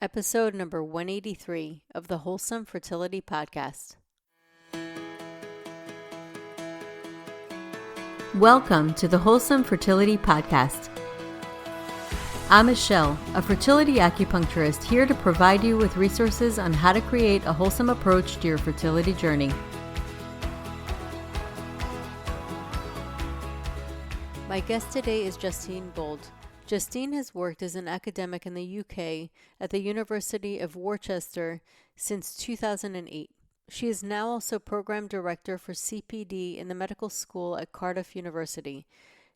episode number 183 of the Wholesome Fertility Podcast. Welcome to the Wholesome Fertility Podcast. I'm Michelle, a fertility acupuncturist here to provide you with resources on how to create a wholesome approach to your fertility journey. My guest today is Justine Bold. Justine has worked as an academic in the UK at the University of Worcester since 2008. She is now also program director for CPD in the medical school at Cardiff University.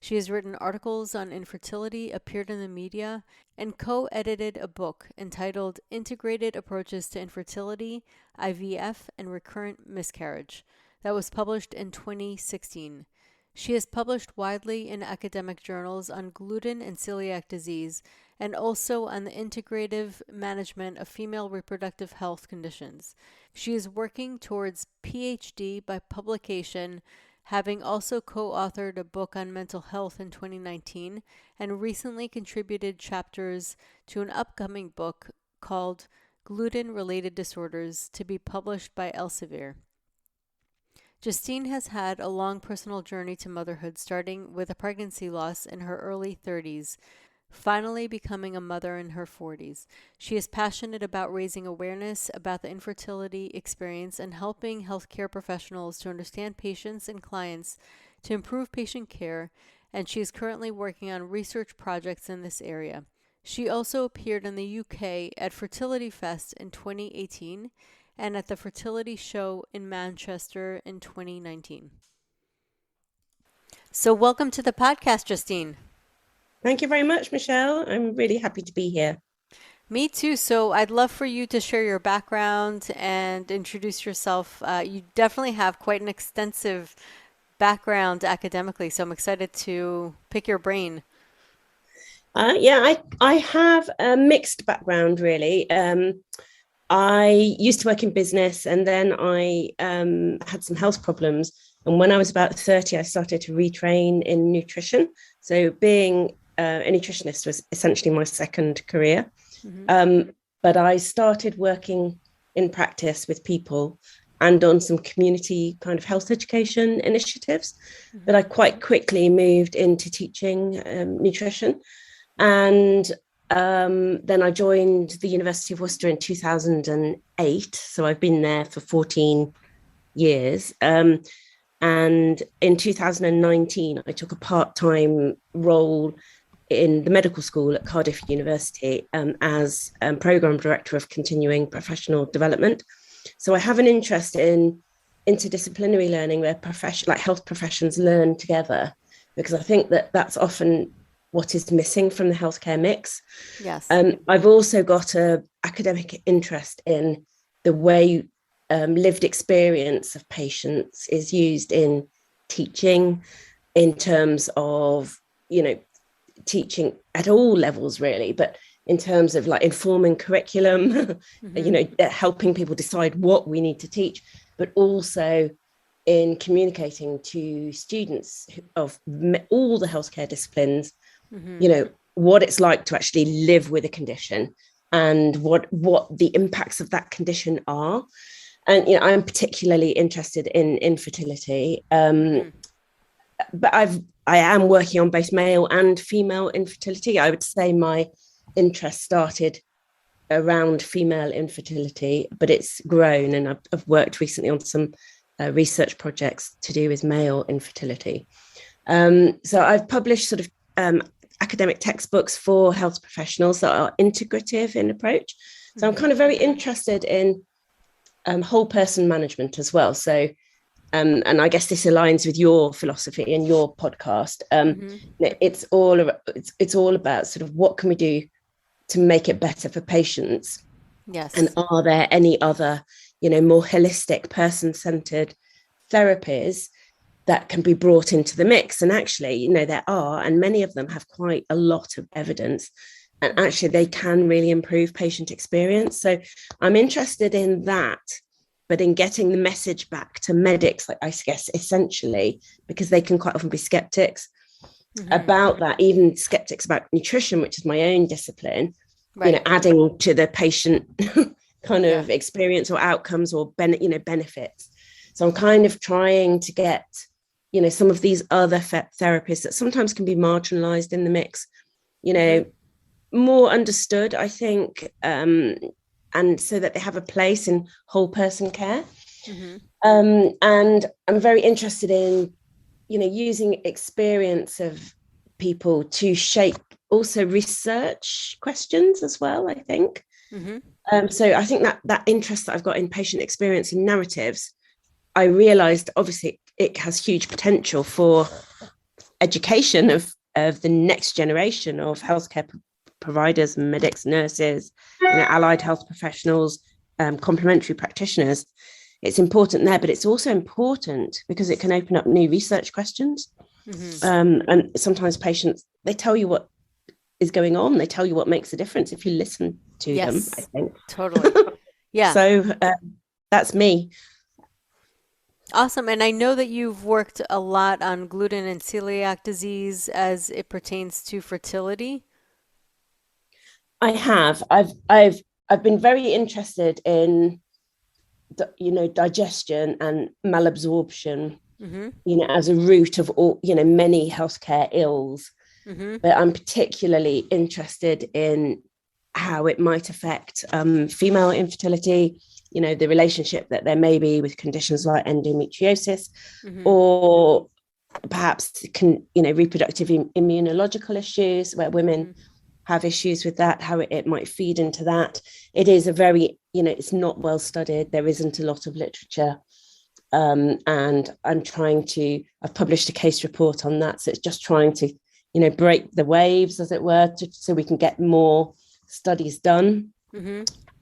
She has written articles on infertility, appeared in the media, and co-edited a book entitled Integrated Approaches to Infertility, IVF and Recurrent Miscarriage that was published in 2016. She has published widely in academic journals on gluten and celiac disease and also on the integrative management of female reproductive health conditions. She is working towards PhD by publication, having also co-authored a book on mental health in 2019 and recently contributed chapters to an upcoming book called Gluten-Related Disorders to be published by Elsevier. Justine has had a long personal journey to motherhood, starting with a pregnancy loss in her early 30s, finally becoming a mother in her 40s. She is passionate about raising awareness about the infertility experience and helping healthcare professionals to understand patients and clients to improve patient care, and she is currently working on research projects in this area. She also appeared in the UK at Fertility Fest in 2018 and at the Fertility Show in Manchester in 2019. So welcome to the podcast, Justine. Thank you very much, Michelle. I'm really happy to be here. Me too. So I'd love for you to share your background and introduce yourself. You definitely have quite an extensive background academically, so I'm excited to pick your brain. I have a mixed background, really. I used to work in business and then I had some health problems. And when I was about 30, I started to retrain in nutrition. So being a nutritionist was essentially my second career. Mm-hmm. But I started working in practice with people and on some community kind of health education initiatives. Mm-hmm. But I quite quickly moved into teaching nutrition. And then I joined the University of Worcester in 2008. So I've been there for 14 years. And in 2019, I took a part-time role in the medical school at Cardiff University as program director of continuing professional development. So I have an interest in interdisciplinary learning where health professions learn together, because I think that that's often what is missing from the healthcare mix. Yes. I've also got an academic interest in the way lived experience of patients is used in teaching, in terms of, teaching at all levels, really, but in terms of like informing curriculum, mm-hmm. Helping people decide what we need to teach, but also in communicating to students of all the healthcare disciplines, mm-hmm. What it's like to actually live with a condition and what the impacts of that condition are. And, I'm particularly interested in infertility. But I am working on both male and female infertility. I would say my interest started around female infertility, but it's grown, and I've worked recently on some research projects to do with male infertility. So I've published sort of academic textbooks for health professionals that are integrative in approach. So I'm kind of very interested in whole person management as well. So, and I guess this aligns with your philosophy and your podcast. It's all about sort of what can we do to make it better for patients. Yes. And are there any other, more holistic, person-centered therapies that can be brought into the mix? And actually, there are, and many of them have quite a lot of evidence, and actually they can really improve patient experience. So I'm interested in that, but in getting the message back to medics, I guess, essentially, because they can quite often be skeptics about that, even skeptics about nutrition, which is my own discipline. Right. adding to the patient kind of experience or outcomes or benefits. So I'm kind of trying to get, some of these other therapies that sometimes can be marginalized in the mix, more understood, I think, and so that they have a place in whole person care. And I'm very interested in, using experience of people to shape also research questions as well, I think. So I think that interest that I've got in patient experience and narratives, I realized obviously it has huge potential for education of the next generation of healthcare providers, medics, nurses, allied health professionals, complementary practitioners. It's important there, but it's also important because it can open up new research questions. And sometimes patients, they tell you what is going on. They tell you what makes a difference if you listen to them, I think. Totally. Yeah. So that's me. Awesome. And I know that you've worked a lot on gluten and celiac disease as it pertains to fertility. I have. I've been very interested in, digestion and malabsorption, as a root of all, many healthcare ills. But I'm particularly interested in how it might affect female infertility, the relationship that there may be with conditions like endometriosis, or perhaps reproductive immunological issues where women have issues with that, how it might feed into that. It is a very, it's not well studied. There isn't a lot of literature. And I've published a case report on that. So it's just trying to, break the waves, as it were, so we can get more studies done.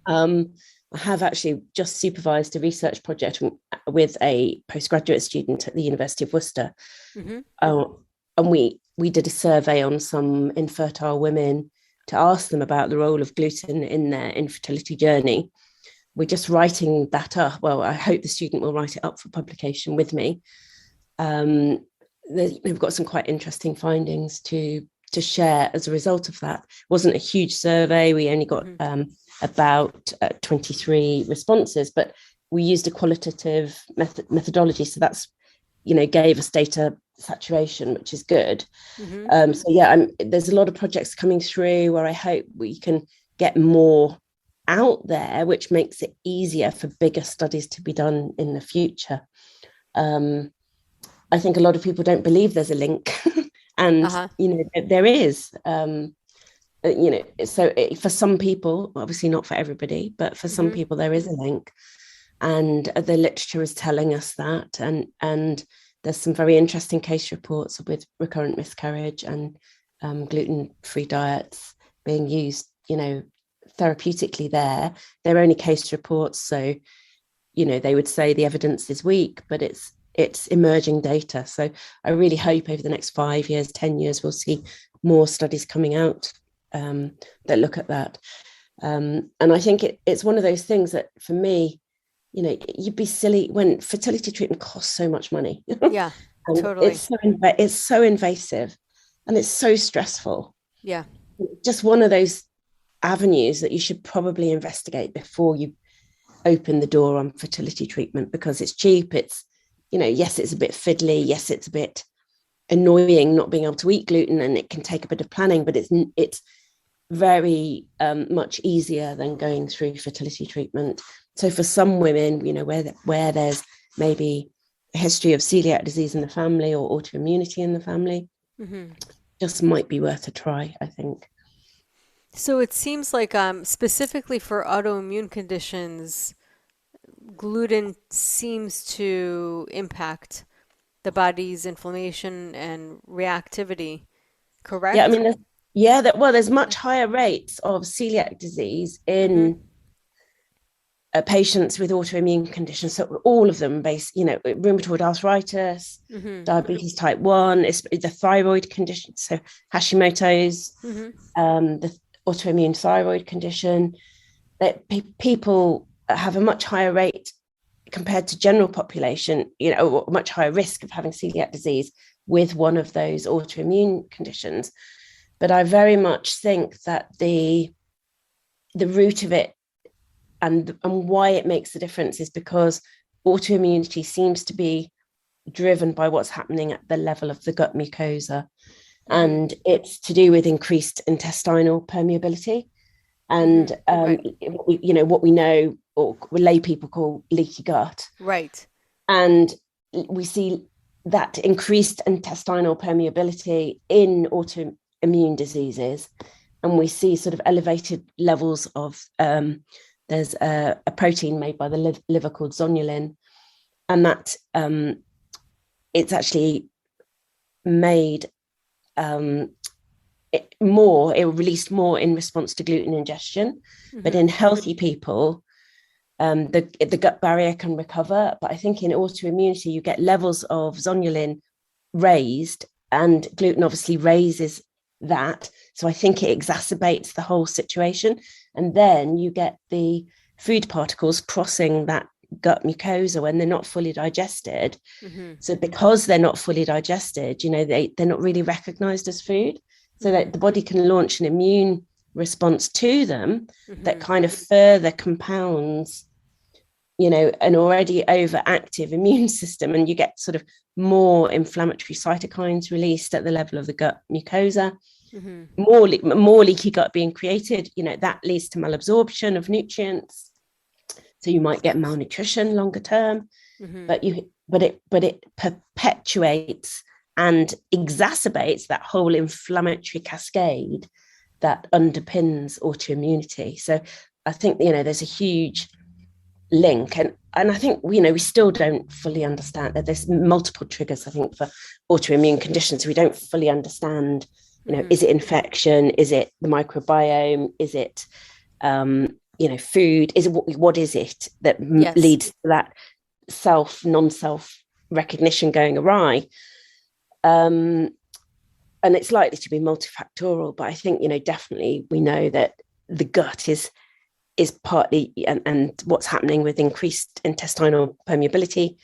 I have actually just supervised a research project with a postgraduate student at the University of Worcester. And we did a survey on some infertile women to ask them about the role of gluten in their infertility journey. We're just writing that up. Well, I hope the student will write it up for publication with me. We've got some quite interesting findings to share as a result of that. It wasn't a huge survey. We only got about 23 responses, but we used a qualitative methodology. So that's, gave us data saturation, which is good. So yeah, there's a lot of projects coming through where I hope we can get more out there, which makes it easier for bigger studies to be done in the future. I think a lot of people don't believe there's a link, and there is. So for some people, obviously not for everybody, but for some people there is a link, and the literature is telling us that. And there's some very interesting case reports with recurrent miscarriage and gluten-free diets being used, therapeutically there. They're only case reports, so they would say the evidence is weak, but it's emerging data. So I really hope over the next 5 years, 10 years, we'll see more studies coming out that look at that. And I think it's one of those things that for me, you'd be silly when fertility treatment costs so much money. Yeah, totally. It's so invasive and it's so stressful. Yeah. Just one of those avenues that you should probably investigate before you open the door on fertility treatment, because it's cheap. It's, yes, it's a bit fiddly. Yes, it's a bit annoying not being able to eat gluten, and it can take a bit of planning, but it's very much easier than going through fertility treatment. So for some women, where there's maybe a history of celiac disease in the family or autoimmunity in the family, just might be worth a try, I think. So it seems like specifically for autoimmune conditions, gluten seems to impact the body's inflammation and reactivity, correct? Yeah, I mean, there's much higher rates of celiac disease in patients with autoimmune conditions. So all of them, rheumatoid arthritis, diabetes type 1, it's the thyroid condition, so Hashimoto's, the autoimmune thyroid condition, that people have a much higher rate compared to general population, much higher risk of having celiac disease with one of those autoimmune conditions. But I very much think that the the root of it and why it makes a difference is because autoimmunity seems to be driven by what's happening at the level of the gut mucosa. And it's to do with increased intestinal permeability. And, what we know, or lay people call leaky gut. Right. And we see that increased intestinal permeability in autoimmune diseases. And we see sort of elevated levels of, there's a protein made by the liver called zonulin. And that it's actually made it released more in response to gluten ingestion. But in healthy people, the gut barrier can recover. But I think in autoimmunity, you get levels of zonulin raised, and gluten obviously raises that. So I think it exacerbates the whole situation. And then you get the food particles crossing that gut mucosa when they're not fully digested. So because they're not fully digested, they're not really recognized as food. So that the body can launch an immune response to them that kind of further compounds, an already overactive immune system. And you get sort of more inflammatory cytokines released at the level of the gut mucosa, more leaky gut being created, that leads to malabsorption of nutrients. So you might get malnutrition longer term, but it perpetuates and exacerbates that whole inflammatory cascade that underpins autoimmunity. So I think, there's a huge link. And I think, we still don't fully understand that there's multiple triggers, I think, for autoimmune conditions. We don't fully understand, is it infection? Is it the microbiome? Is it, food? Is it what is it that leads to that non-self recognition going awry? And it's likely to be multifactorial, but I think, definitely we know that the gut is partly, and what's happening with increased intestinal permeability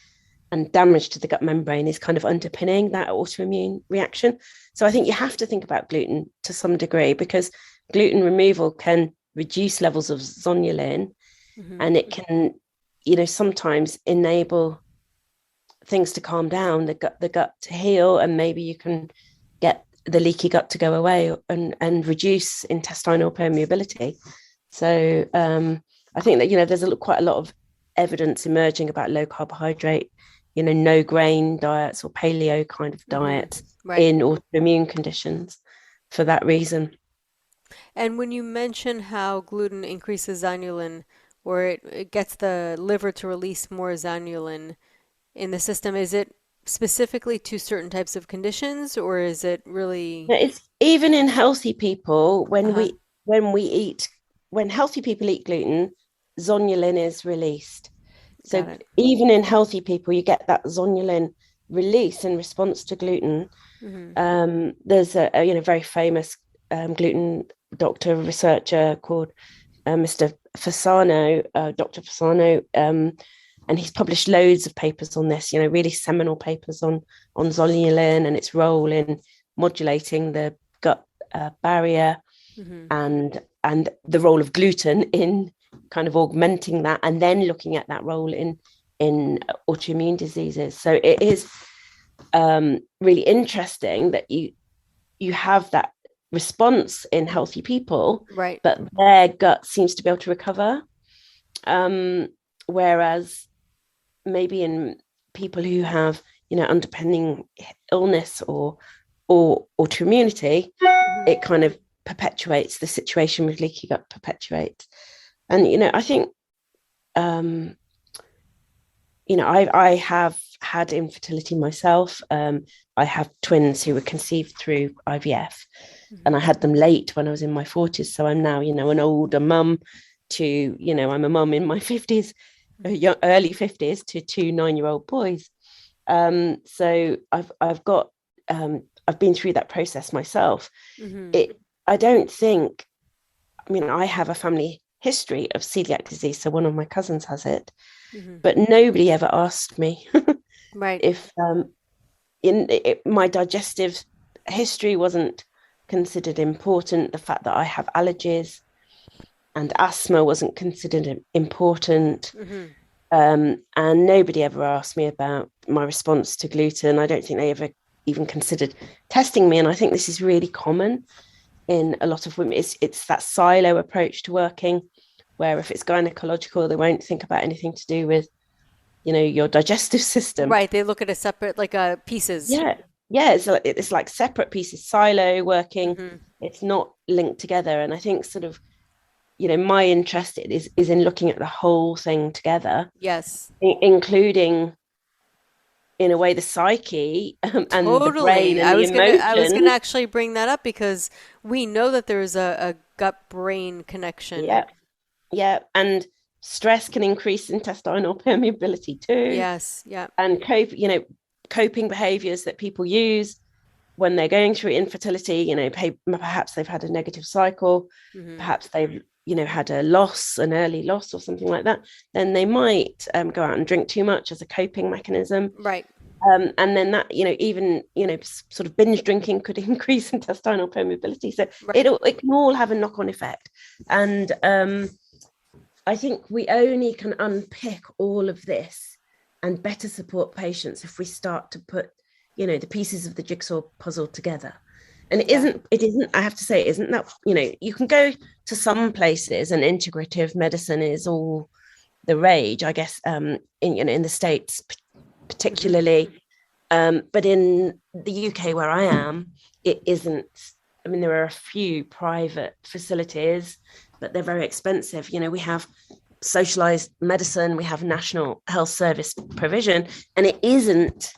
and damage to the gut membrane is kind of underpinning that autoimmune reaction. So I think you have to think about gluten to some degree, because gluten removal can reduce levels of zonulin, and it can, sometimes enable things to calm down, the gut to heal, and maybe you can get the leaky gut to go away and reduce intestinal permeability. So I think that, there's quite a lot of evidence emerging about low carbohydrate, no grain diets or paleo kind of diets in autoimmune conditions for that reason. And when you mention how gluten increases zonulin, or it gets the liver to release more zonulin in the system, is it specifically to certain types of conditions, or is it really? It's even in healthy people, when healthy people eat gluten, zonulin is released. So even in healthy people, you get that zonulin release in response to gluten. There's a very famous gluten doctor, researcher called Mr. Fasano, Dr. Fasano, and he's published loads of papers on this, really seminal papers on zonulin and its role in modulating the gut barrier, and the role of gluten in kind of augmenting that, and then looking at that role in autoimmune diseases. So it is really interesting that you have that response in healthy people, right, but their gut seems to be able to recover, whereas maybe in people who have underpinning illness or autoimmunity, it kind of perpetuates the situation with leaky gut, perpetuates. And I think I have had infertility myself. I have twins who were conceived through IVF, and I had them late when I was in my 40s. So I'm now, an older mum to, I'm a mum in my 50s, early 50s, to two 9-year-old boys. So I've got, I've been through that process myself. I don't think, I have a family history of celiac disease, so one of my cousins has it, but nobody ever asked me right, if my digestive history wasn't considered important, the fact that I have allergies, and asthma wasn't considered important. Mm-hmm. And nobody ever asked me about my response to gluten. I don't think they ever even considered testing me. And I think this is really common in a lot of women. It's that silo approach to working, where if it's gynecological, they won't think about anything to do with, your digestive system. Right. They look at a separate, like pieces. Yeah. Yeah. It's like separate pieces, silo working. Mm-hmm. It's not linked together. And I think sort of, my interest is in looking at the whole thing together, Yes. including in a way the psyche, and the brain Totally. and the I was gonna emotions. actually bring that up because we know that there's a gut brain connection. Yeah. Yeah. And stress can increase intestinal permeability too. Yes. Yeah. And coping behaviors that people use when they're going through infertility, perhaps they've had a negative cycle, Mm-hmm. perhaps they've had an early loss or something like that, then they might go out and drink too much as a coping mechanism. Right. And then that, even sort of binge drinking could increase intestinal permeability. So Right. it can all have a knock-on effect. And I think we only can unpick all of this and better support patients if we start to put, the pieces of the jigsaw puzzle together. And it isn't, I have to say, it isn't that, you can go to some places and integrative medicine is all the rage, I guess, in the States particularly. But in the UK where I am, it isn't. I mean, there are a few private facilities, but they're very expensive. We have socialized medicine, we have national health service provision, and it isn't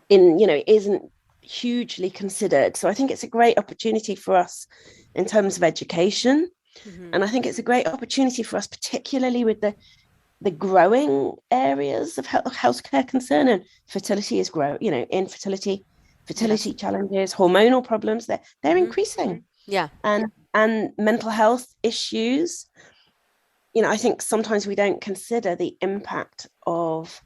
isn't hugely considered. So I think it's a great opportunity for us in terms of education. Mm-hmm. And I think it's a great opportunity for us, particularly with the growing areas of healthcare concern, and fertility is infertility, fertility challenges, hormonal problems, they're Mm-hmm. increasing. Yeah. And mental health issues. I think sometimes we don't consider the impact of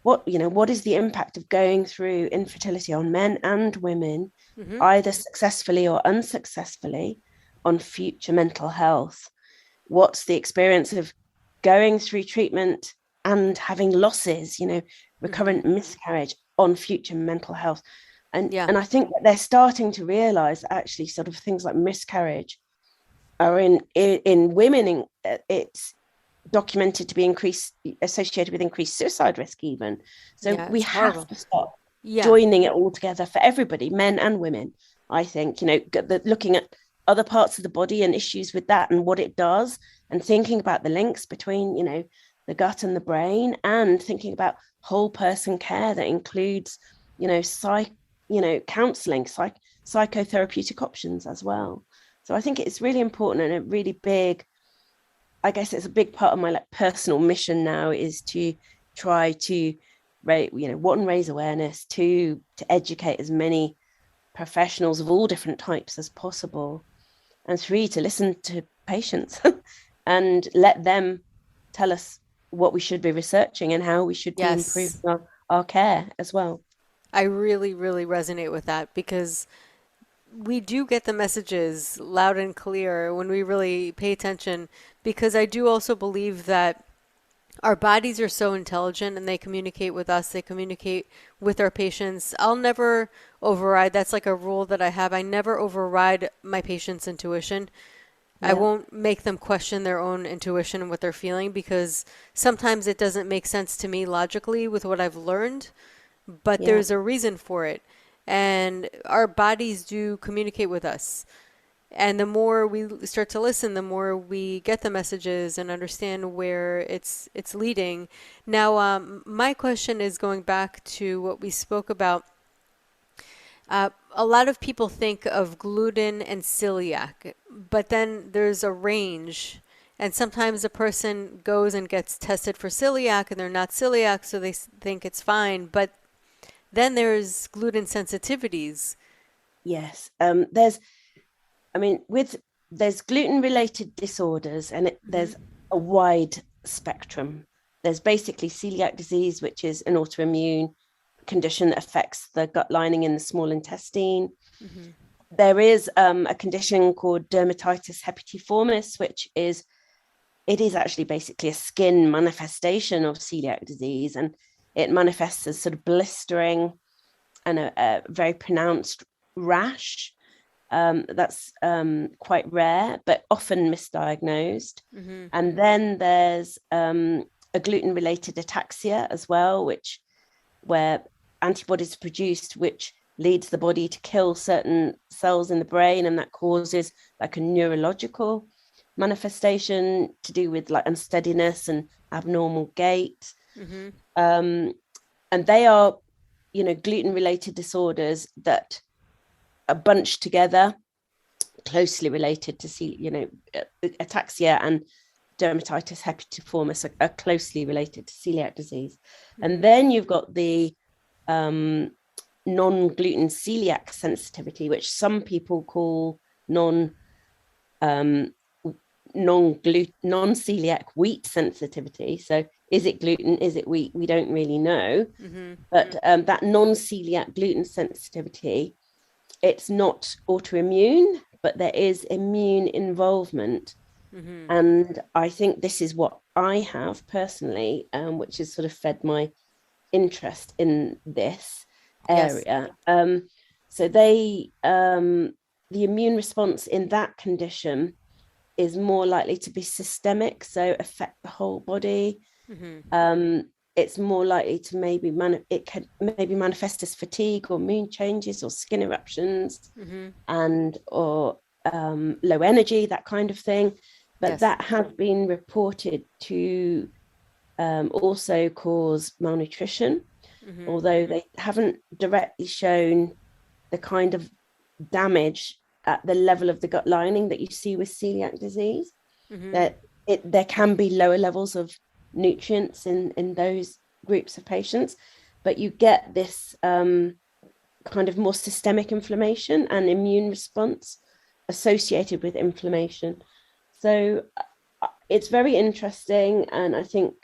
what is the impact of going through infertility on men and women, Mm-hmm. either successfully or unsuccessfully, on future mental health. What's the experience of going through treatment and having losses, recurrent miscarriage, on future mental health? And I think that they're starting to realize that actually sort of things like miscarriage are in women, it's documented to be associated with increased suicide risk even. So we have to stop joining it all together for everybody, men and women. I think, looking at other parts of the body and issues with that and what it does, and thinking about the links between, the gut and the brain, and thinking about whole person care that includes, counseling, psychotherapeutic options as well. So I think it's really important and a really big, I guess it's a big part of my personal mission now, is to try to raise awareness, to educate as many professionals of all different types as possible, and 3, to listen to patients and let them tell us what we should be researching and how we should be improving our care as well. I really, really resonate with that, because we do get the messages loud and clear when we really pay attention, because I do also believe that our bodies are so intelligent and they communicate with us, they communicate with our patients. I'll never override, that's like a rule that I have. I never override my patient's intuition. I won't make them question their own intuition and what they're feeling, because sometimes it doesn't make sense to me logically with what I've learned, but there's a reason for it. And our bodies do communicate with us. And the more we start to listen, the more we get the messages and understand where it's leading. Now, my question is going back to what we spoke about. A lot of people think of gluten and celiac, but then there's a range. And sometimes a person goes and gets tested for celiac and they're not celiac, so they think it's fine. But then there's gluten sensitivities. Yes. There's gluten-related disorders, and there's a wide spectrum. There's basically celiac disease, which is an autoimmune condition that affects the gut lining in the small intestine. there is a condition called dermatitis herpetiformis, which is actually basically a skin manifestation of celiac disease, and it manifests as sort of blistering and a very pronounced rash. That's quite rare, but often misdiagnosed. Mm-hmm. And then there's a gluten-related ataxia as well, where antibodies are produced, which leads the body to kill certain cells in the brain, and that causes like a neurological manifestation to do with like unsteadiness and abnormal gait. Mm-hmm. And they are, gluten-related disorders that are bunched together, closely related to ataxia and dermatitis herpetiformis are closely related to celiac disease. Mm-hmm. And then you've got the non-gluten celiac sensitivity, which some people call non-celiac wheat sensitivity. So is it gluten? Is it wheat? We don't really know. Mm-hmm. But that non-celiac gluten sensitivity, it's not autoimmune, but there is immune involvement. Mm-hmm. And I think this is what I have personally, which has sort of fed my interest in this area. Yes. So the immune response in that condition is more likely to be systemic, so affect the whole body. Mm-hmm. It's more likely to maybe manifest as fatigue or mood changes or skin eruptions, mm-hmm. and or low energy, that kind of thing. But yes, that has been reported to also cause malnutrition, mm-hmm. although they haven't directly shown the kind of damage at the level of the gut lining that you see with celiac disease. Mm-hmm. That there can be lower levels of nutrients in those groups of patients, but you get this kind of more systemic inflammation and immune response associated with inflammation. So it's very interesting, and I think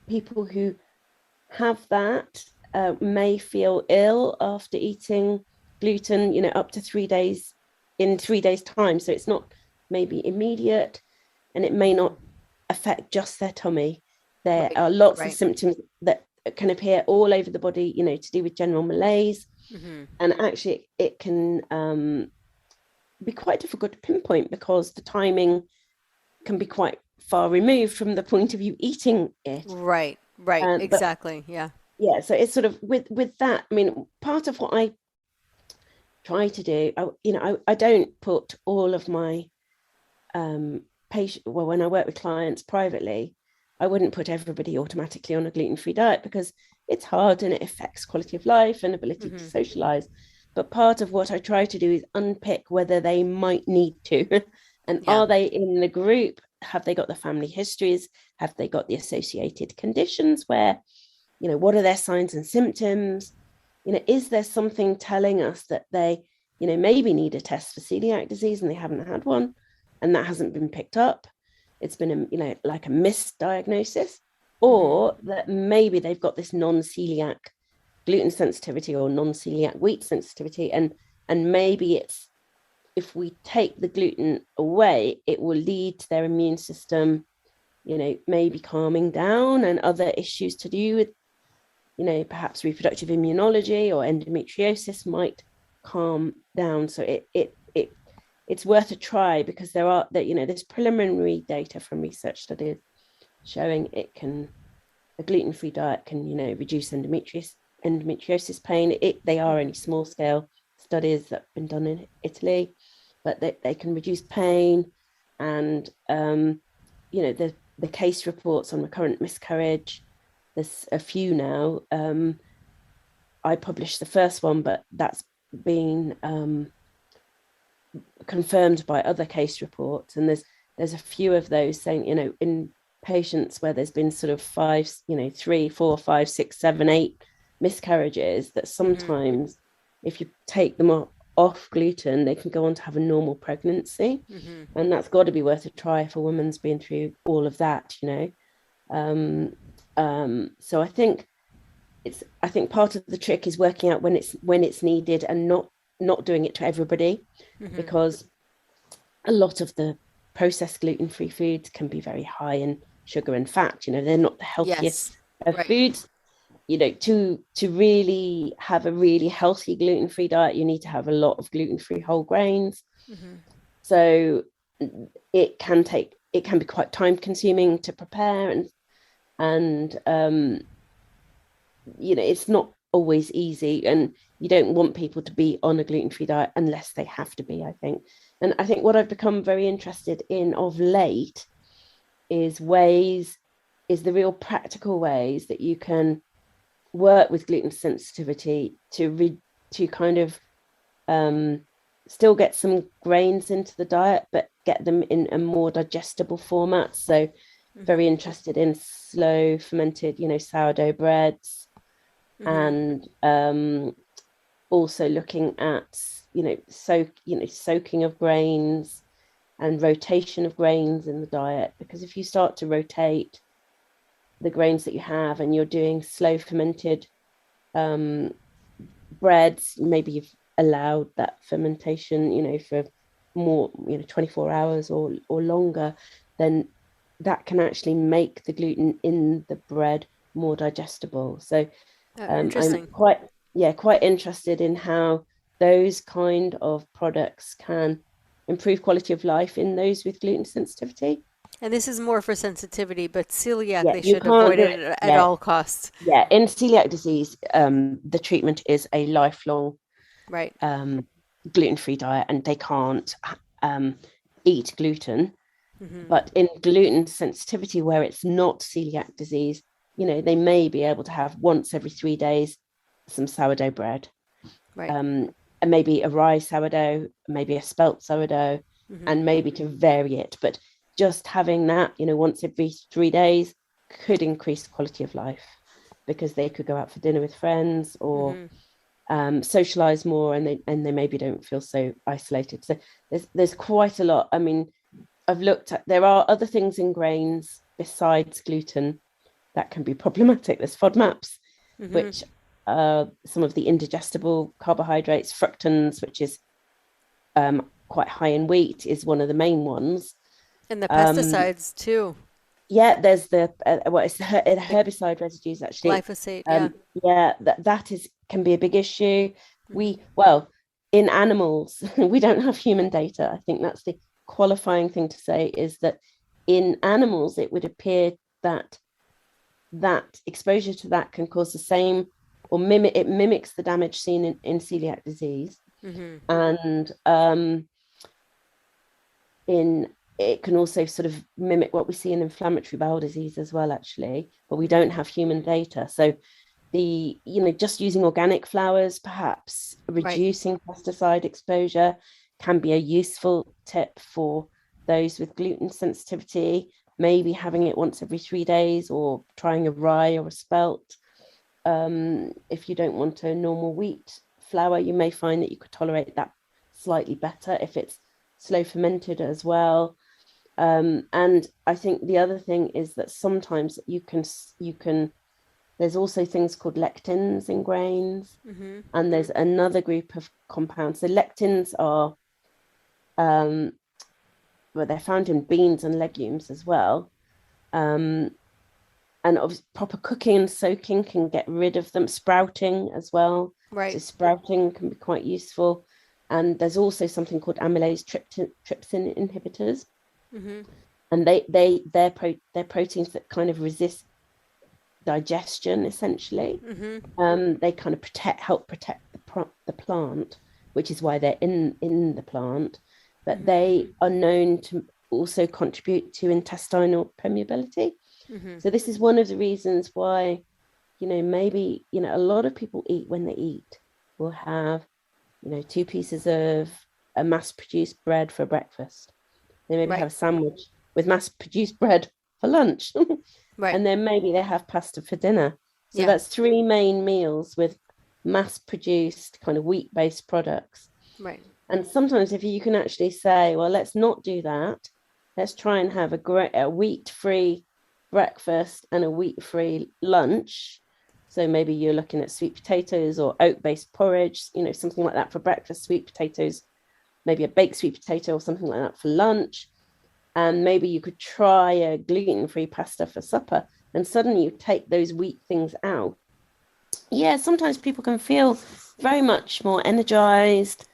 people who have that may feel ill after eating gluten, up to 3 days, in 3 days' time. So it's not maybe immediate, and it may not affect just their tummy. There are lots of symptoms that can appear all over the body, to do with general malaise. Mm-hmm. And actually it can be quite difficult to pinpoint because the timing can be quite far removed from the point of you eating it. Right, exactly. Yeah. So it's sort of with that, I mean, part of what I try to do, I don't put all of my when I work with clients privately, I wouldn't put everybody automatically on a gluten-free diet because it's hard and it affects quality of life and ability mm-hmm. to socialize. But part of what I try to do is unpick whether they might need to. And are they in the group? Have they got the family histories? Have they got the associated conditions where, what are their signs and symptoms? Is there something telling us that they, maybe need a test for celiac disease and they haven't had one, and that hasn't been picked up? It's been, like a misdiagnosis, or mm-hmm. that maybe they've got this non-celiac gluten sensitivity or non-celiac wheat sensitivity, and maybe it's, if we take the gluten away, it will lead to their immune system, maybe calming down, and other issues to do with, perhaps reproductive immunology or endometriosis might calm down. So it's worth a try, because there's preliminary data from research studies showing a gluten-free diet can, reduce endometriosis pain. They are only small scale studies that have been done in Italy, but they can reduce pain. And the case reports on recurrent miscarriage, there's a few now. I published the first one, but that's been confirmed by other case reports, and there's a few of those saying, in patients where there's been sort of 3, 4, 5, 6, 7, 8 miscarriages, that sometimes mm-hmm. if you take them off gluten, they can go on to have a normal pregnancy. Mm-hmm. And that's got to be worth a try if a woman's been through all of that, so I think part of the trick is working out when it's needed and not not doing it to everybody, because a lot of the processed gluten-free foods can be very high in sugar and fat. You know, they're not the healthiest of foods. You know, to really have a really healthy gluten-free diet, you need to have a lot of gluten-free whole grains. So it can be quite time consuming to prepare, and you know, it's not always easy, and you don't want people to be on a gluten-free diet unless they have to be, I think. And I think what I've become very interested in of late is the real practical ways that you can work with gluten sensitivity to kind of still get some grains into the diet, but get them in a more digestible format. So very interested in slow fermented, you know, sourdough breads, and also looking at, you know, soaking of grains and rotation of grains in the diet. Because if you start to rotate the grains that you have and you're doing slow fermented breads, maybe you've allowed that fermentation, you know, for more, you know, 24 hours or longer, then that can actually make the gluten in the bread more digestible. So I'm quite interested in how those kind of products can improve quality of life in those with gluten sensitivity. And this is more for sensitivity, but celiac, they should avoid it at all costs. Yeah, in celiac disease, the treatment is a lifelong gluten-free diet, and they can't eat gluten. But in gluten sensitivity, where it's not celiac disease, you know, they may be able to have once every 3 days some sourdough bread, and maybe a rye sourdough, maybe a spelt sourdough, and maybe to vary it. But just having that, you know, once every 3 days could increase the quality of life, because they could go out for dinner with friends or socialize more, and they maybe don't feel so isolated. So there's quite a lot. I mean, I've looked at, there are other things in grains besides gluten that can be problematic. There's FODMAPs, which some of the indigestible carbohydrates, fructans, which is quite high in wheat, is one of the main ones. And the pesticides too. Yeah, there's the it's the herbicide residues, actually. Glyphosate, that can be a big issue. In animals, we don't have human data. I think that's the qualifying thing to say, is that in animals it would appear that exposure to that can cause the same, or mimics the damage seen in celiac disease. And it can also sort of mimic what we see in inflammatory bowel disease as well, actually, but we don't have human data. So just using organic flours, perhaps reducing pesticide exposure, can be a useful tip for those with gluten sensitivity. Maybe having it once every 3 days, or trying a rye or a spelt. If you don't want a normal wheat flour, you may find that you could tolerate that slightly better if it's slow fermented as well. And I think the other thing is that sometimes you can there's also things called lectins in grains, and there's another group of compounds. So lectins are they're found in beans and legumes as well. And obviously proper cooking and soaking can get rid of them. Sprouting as well. So sprouting can be quite useful. And there's also something called amylase trypsin inhibitors. And they're proteins that kind of resist digestion, essentially. They kind of help protect the plant, which is why they're in the plant. But they are known to also contribute to intestinal permeability. So this is one of the reasons why, maybe, a lot of people eat, when they eat, will have, 2 pieces of a mass-produced bread for breakfast. They maybe have a sandwich with mass-produced bread for lunch. And then maybe they have pasta for dinner. So that's 3 main meals with mass-produced kind of wheat-based products. And sometimes if you can actually say, well, let's not do that. Let's try and have a wheat-free breakfast and a wheat-free lunch. So maybe you're looking at sweet potatoes or oat-based porridge, something like that for breakfast, sweet potatoes, maybe a baked sweet potato or something like that for lunch. And maybe you could try a gluten-free pasta for supper. And suddenly you take those wheat things out. Yeah, sometimes people can feel very much more energized.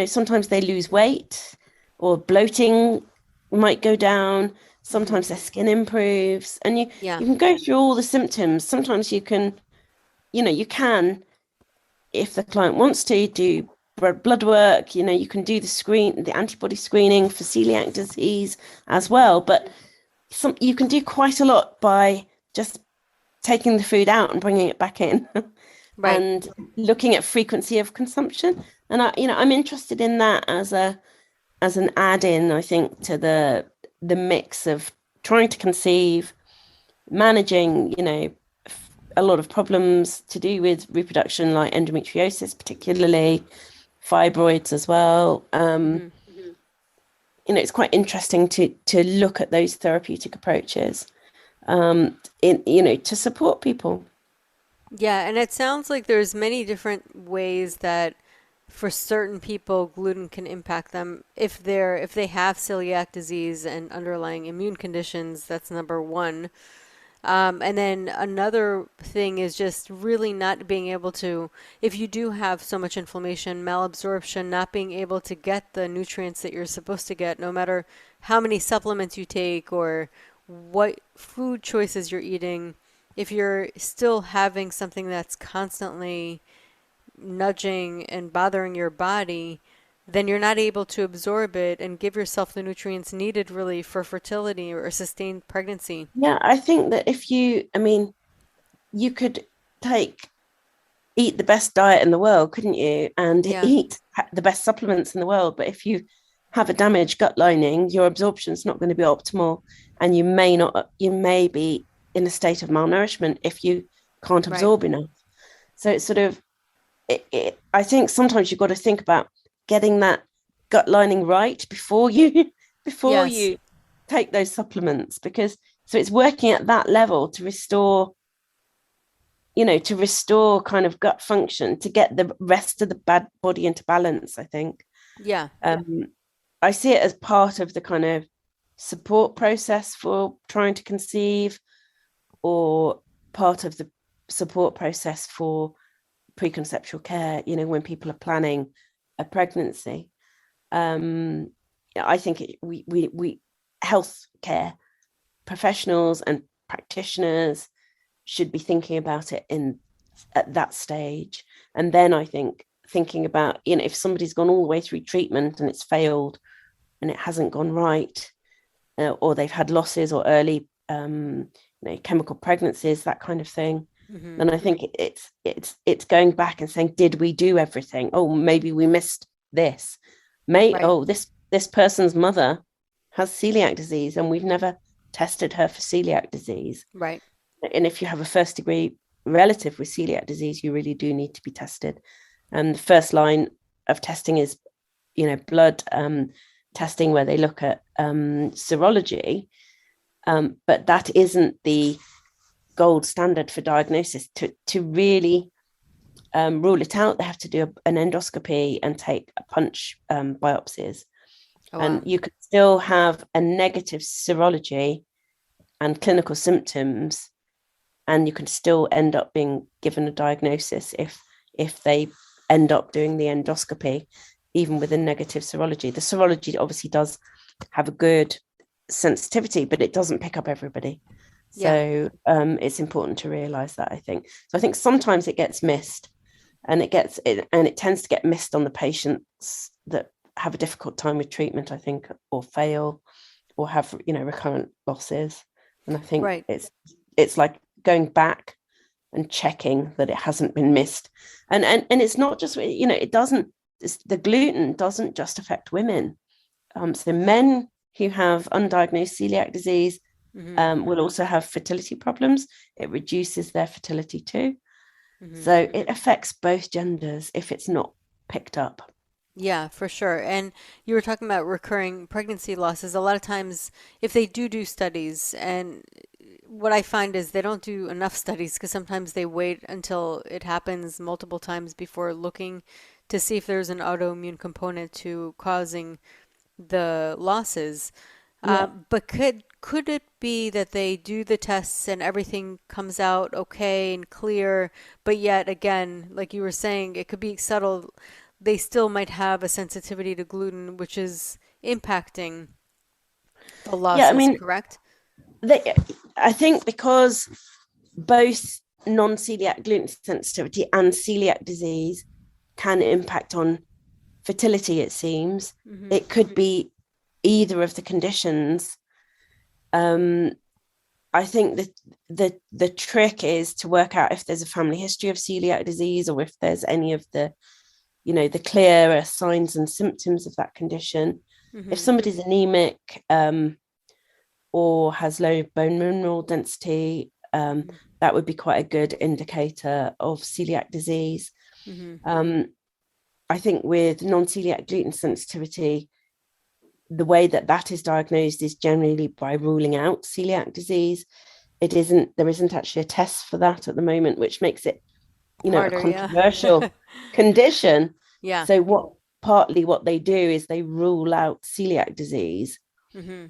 Sometimes they lose weight or bloating might go down. Hmm. Sometimes their skin improves. And you, Yeah. you can go through all the symptoms. Sometimes you can, if the client wants to, do blood work. You can do the antibody screening for celiac disease as well. But you can do quite a lot by just taking the food out and bringing it back in Right. and looking at frequency of consumption. And I'm interested in that as an add-in, I think, to the mix of trying to conceive, managing, a lot of problems to do with reproduction, like endometriosis, particularly fibroids as well. Hmm. It's quite interesting to look at those therapeutic approaches, to support people. Yeah, and it sounds like there's many different ways that for certain people gluten can impact them if they have celiac disease and underlying immune conditions, that's number one. And then another thing is just really not being able to, if you do have so much inflammation, malabsorption, not being able to get the nutrients that you're supposed to get, no matter how many supplements you take or what food choices you're eating. If you're still having something that's constantly nudging and bothering your body, then you're not able to absorb it and give yourself the nutrients needed really for fertility or sustained pregnancy. Yeah, I think that you could eat the best diet in the world, couldn't you? And Yeah, eat the best supplements in the world. But if you have a damaged gut lining, your absorption is not going to be optimal. And you may be in a state of malnourishment if you can't right. absorb enough. So it's sort of, I think sometimes you've got to think about getting that gut lining right before you, before Yes. you take those supplements, because so it's working at that level to restore kind of gut function to get the rest of the bad body into balance, I think. Yeah. um, I see it as part of the kind of support process for trying to conceive, or part of the support process for preconceptual care, when people are planning a pregnancy. um, I think we healthcare professionals and practitioners should be thinking about it in at that stage. And then I think thinking about, if somebody's gone all the way through treatment and it's failed and it hasn't gone right, or they've had losses or early chemical pregnancies, that kind of thing, Hmm. then I think it's going back and saying, did we do everything? Oh, maybe we missed this. Right. This person's mother has celiac disease and we've never tested her for celiac disease. Right. And if you have a first degree relative with celiac disease, you really do need to be tested. And the first line of testing is, blood testing, where they look at serology. But that isn't the gold standard for diagnosis. To really rule it out, they have to do an endoscopy and take a punch biopsies. Oh, And wow. you could still have a negative serology and clinical symptoms, and you can still end up being given a diagnosis if they end up doing the endoscopy, even with a negative serology. The serology obviously does have a good sensitivity, but it doesn't pick up everybody. Yeah. So it's important to realize that, I think. So I think sometimes it gets missed, and it tends to get missed on the patients that have a difficult time with treatment, I think, or fail, or have recurrent losses. And I think Right. it's like going back and checking that it hasn't been missed. And it's not just, it doesn't, the gluten doesn't just affect women. So men who have undiagnosed celiac disease Hmm. will also have fertility problems. It reduces their fertility too. Hmm. So it affects both genders if it's not picked up. Yeah, for sure. And you were talking about recurring pregnancy losses. A lot of times, if they do studies, and what I find is they don't do enough studies because sometimes they wait until it happens multiple times before looking to see if there's an autoimmune component to causing the losses. Yeah. But could it be that they do the tests and everything comes out okay and clear, but yet again, like you were saying, it could be subtle. They still might have a sensitivity to gluten, which is impacting the Yeah, I losses, mean, correct? they, I think because both non-celiac gluten sensitivity and celiac disease can impact on fertility, it seems. Hmm. It could be either of the conditions. Um, I think that the trick is to work out if there's a family history of celiac disease or if there's any of the, the clearer signs and symptoms of that condition. If Hmm. somebody's anemic, or has low bone mineral density, Hmm. that would be quite a good indicator of celiac disease. Hmm. Um, I think with non-celiac gluten sensitivity, the way that is diagnosed is generally by ruling out celiac disease. There isn't actually a test for that at the moment, which makes it, a Harder, yeah. controversial condition. Yeah. So what they do is they rule out celiac disease, Hmm.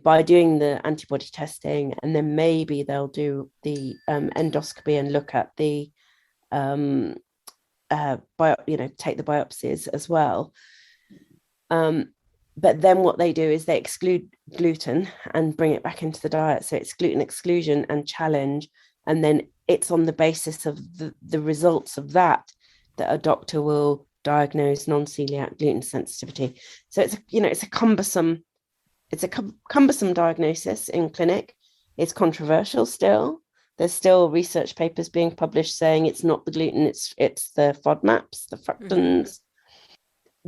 by doing the antibody testing, and then maybe they'll do the endoscopy and look at the take the biopsies as well. But then what they do is they exclude gluten and bring it back into the diet. So it's gluten exclusion and challenge. And then it's on the basis of the results of that a doctor will diagnose non-celiac gluten sensitivity. So it's a cumbersome diagnosis in clinic. It's controversial still. There's still research papers being published saying it's not the gluten, it's the FODMAPs, the Hmm. fructans.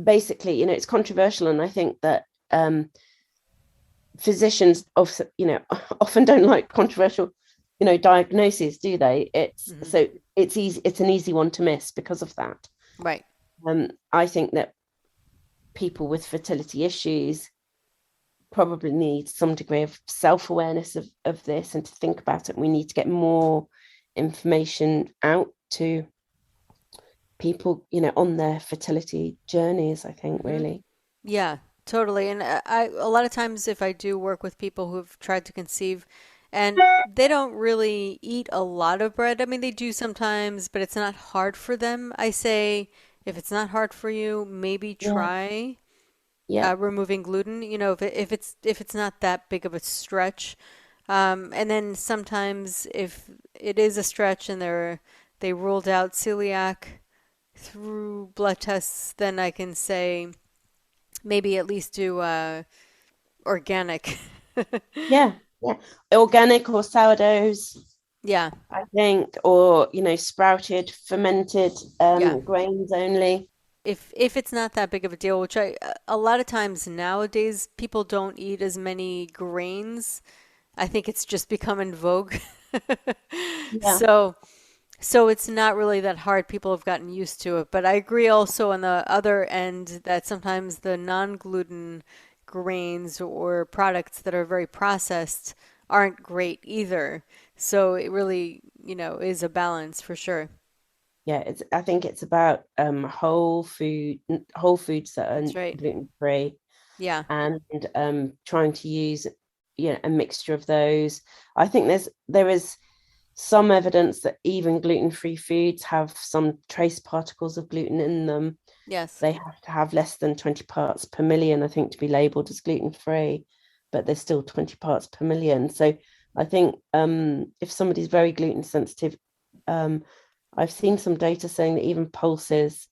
Basically, it's controversial, and I think that physicians often don't like controversial, diagnoses, do they? Hmm. It's easy. It's an easy one to miss because of that. Right. I think that people with fertility issues probably need some degree of self-awareness of this and to think about it. We need to get more information out to people, on their fertility journeys, I think, Hmm. really. Yeah, totally. And a lot of times if I do work with people who've tried to conceive and they don't really eat a lot of bread. I mean, they do sometimes, but it's not hard for them. I say, if it's not hard for you, maybe Yeah. try Yeah. removing gluten. If it's not that big of a stretch. And then sometimes if it is a stretch and they ruled out celiac through blood tests, then I can say maybe at least do organic. Yeah. Yeah. Organic or sourdoughs, Yeah, I think, or, sprouted, fermented yeah. grains only. If it's not that big of a deal, which a lot of times nowadays people don't eat as many grains. I think it's just become in vogue. Yeah. So it's not really that hard. People have gotten used to it. But I agree also on the other end that sometimes the non-gluten grains or products that are very processed aren't great either. So it really, is a balance for sure. Yeah, I think it's about whole foods that are That's right. gluten free, Yeah. and trying to use, a mixture of those. I think there is some evidence that even gluten free foods have some trace particles of gluten in them. Yes. They have to have less than 20 parts per million, I think, to be labeled as gluten free, but there's still 20 parts per million. So I think if somebody's very gluten sensitive, um, I've seen some data saying that even pulses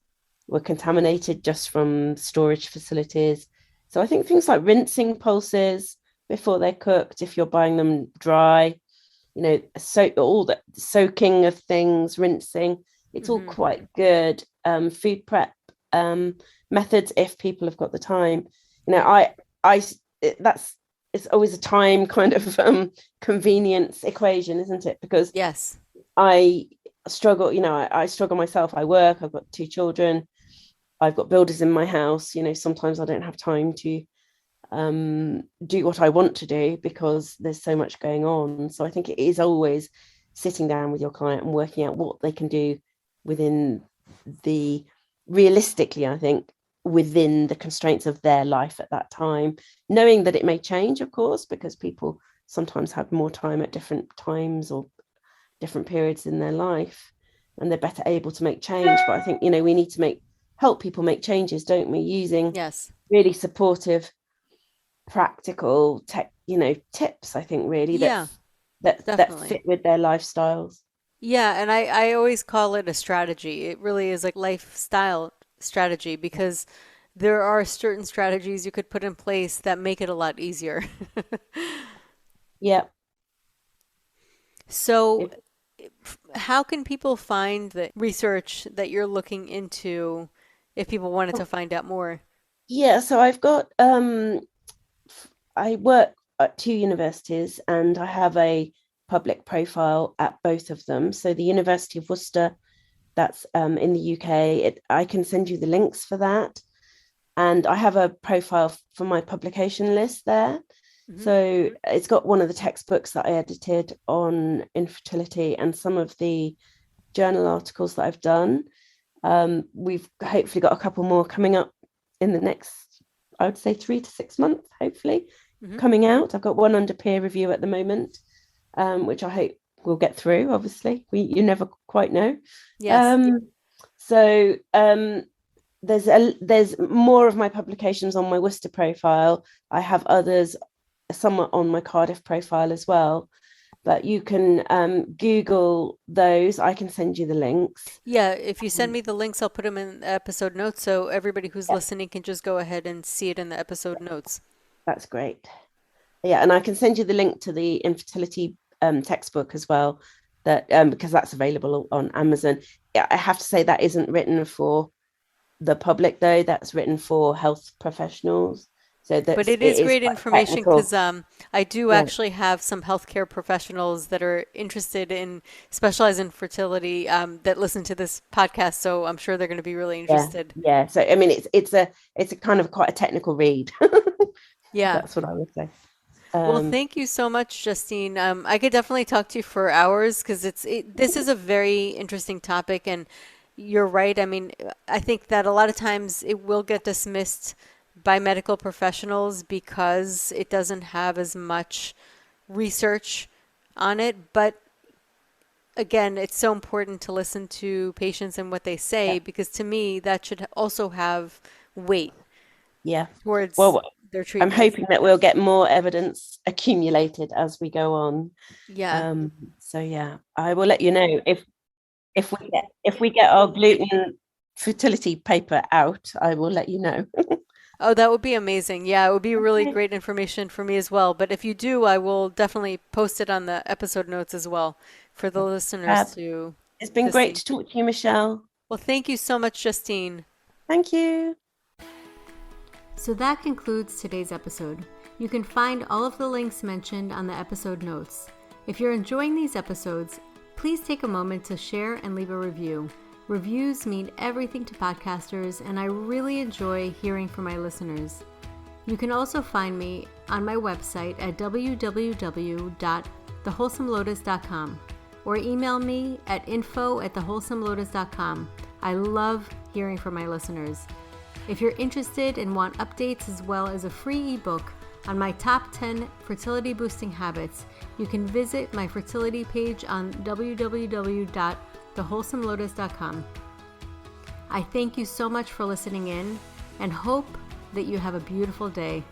were contaminated just from storage facilities. So I think things like rinsing pulses before they're cooked, if you're buying them dry, all the soaking of things, rinsing, it's all Hmm. quite good. Food prep methods, if people have got the time. You know, Right. I, that's it's always a time kind of convenience equation, isn't it? Because Yes. I struggle, I struggle myself. I work, I've got two children, I've got builders in my house. Sometimes I don't have time to do what I want to do because there's so much going on. So I think it is always sitting down with your client and working out what they can do within the, realistically, I think, within the constraints of their life at that time, knowing that it may change, of course, because people sometimes have more time at different times or different periods in their life, and they're better able to make change. But I think, we need to help people make changes, don't we, using Yes. really supportive, practical tips, I think, really, Yeah, that definitely. fit with their lifestyles. Yeah, and I always call it a strategy. It really is like lifestyle strategy because there are certain strategies you could put in place that make it a lot easier. Yeah. So, If, how can people find the research that you're looking into if people wanted to find out more? yeah, so I work at two universities and I have a public profile at both of them. So the University of Worcester, that's in the UK, I can send you the links for that. And I have a profile for my publication list there. Hmm. So it's got one of the textbooks that I edited on infertility and some of the journal articles that I've done. We've hopefully got a couple more coming up in the next, I would say, 3 to 6 months, hopefully, Hmm. coming out. I've got one under peer review at the moment, which I hope we'll get through. Obviously, you never quite know. Yes. Um, so there's more of my publications on my Worcester profile. I have others, some on my Cardiff profile as well. But you can Google those. I can send you the links. Yeah, if you send me the links, I'll put them in the episode notes so everybody who's Yeah, listening can just go ahead and see it in the episode notes. that's great. Yeah, and I can send you the link to the infertility textbook as well, that because that's available on Amazon. Yeah, I have to say that isn't written for the public though. That's written for health professionals. So But that's it it is is great quite information because technical. I do Yeah, actually have some healthcare professionals that are interested in specialize in fertility that listen to this podcast. So I'm sure they're going to be really yeah, interested. yeah. So I mean, it's a kind of quite a technical read. Yeah. That's what I would say. Well, Um, thank you so much, Justine. I could definitely talk to you for hours because this is a very interesting topic, and you're right. I mean, I think that a lot of times it will get dismissed by medical professionals because it doesn't have as much research on it. But again, it's so important to listen to patients and what they yeah, say because to me, that should also have weight yeah. towards Well, their I'm treatments. hoping that we'll get more evidence accumulated as we go on. Yeah. So yeah, I will let you know if we get our gluten fertility paper out. I will let you know. Oh, that would be amazing. Yeah, it would be really Okay. great information for me as well. But if you do, I will definitely post it on the episode notes as well for the listeners Fab. It's been to great see. to talk to you, Michelle. Well, thank you so much, Justine. Thank you. So that concludes today's episode. You can find all of the links mentioned on the episode notes. If you're enjoying these episodes, please take a moment to share and leave a review. Reviews mean everything to podcasters, and I really enjoy hearing from my listeners. You can also find me on my website at www.thewholesomelotus.com or email me at info@thewholesomelotus.com. I love hearing from my listeners. If you're interested and want updates as well as a free ebook on my top 10 fertility boosting habits, you can visit my fertility page on www.thewholesomelotus.com. I thank you so much for listening in and hope that you have a beautiful day.